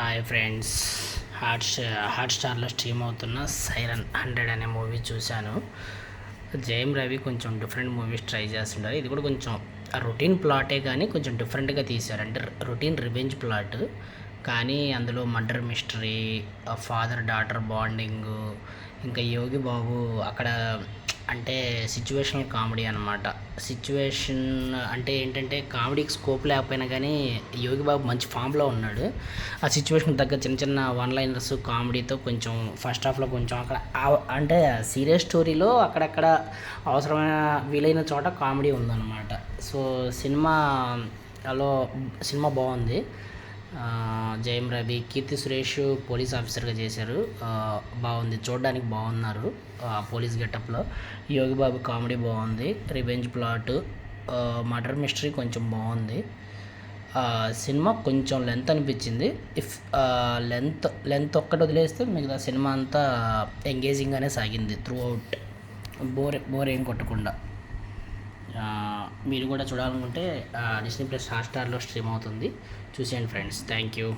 Hi friends, హాట్స్టార్లో stream అవుతున్న siren 100 అనే movie చూశాను. జయం రవి కొంచెం డిఫరెంట్ మూవీస్ ట్రై చేస్తుంటారు. ఇది కూడా కొంచెం రొటీన్ ప్లాటే కానీ కొంచెం డిఫరెంట్గా తీశారు. అంటే రొటీన్ రివెంజ్ ప్లాట్ కానీ అందులో murder mystery, father daughter bonding, ఇంకా యోగి బాబు అక్కడ అంటే సిచ్యువేషనల్ కామెడీ అనమాట. సిచ్యువేషన్ అంటే ఏంటంటే కామెడీకి స్కోప్ లేకపోయినా కానీ యోగి బాబు మంచి ఫామ్లో ఉన్నాడు. ఆ సిచ్యువేషన్ తగ్గ చిన్న చిన్న వన్ లైనర్స్ కామెడీతో కొంచెం ఫస్ట్ హాఫ్లో కొంచెం అక్కడ అంటే సీరియస్ స్టోరీలో అక్కడక్కడ అవసరమైన వీలైన చోట కామెడీ ఉందన్నమాట. సో సినిమా బాగుంది. జయం రవి, కీర్తి సురేష్ పోలీస్ ఆఫీసర్గా చేశారు. బాగుంది, చూడడానికి బాగున్నారు పోలీస్ గెటప్లో. యోగి బాబు కామెడీ బాగుంది, రివెంజ్ ప్లాట్, మర్డర్ మిస్టరీ కొంచెం బాగుంది. సినిమా కొంచెం లెంత్ అనిపించింది. ఇఫ్ లెంత్ ఒక్కటి వదిలేస్తే మిగతా సినిమా అంతా ఎంగేజింగ్గానే సాగింది త్రూ అవుట్. బోర్ ఏం కొట్టకుండా. మీరు కూడా చూడాలనుకుంటే డిస్నీ ప్లస్ హాట్స్టార్లో స్ట్రీమ్ అవుతుంది, చూసేయండి ఫ్రెండ్స్. Thank you.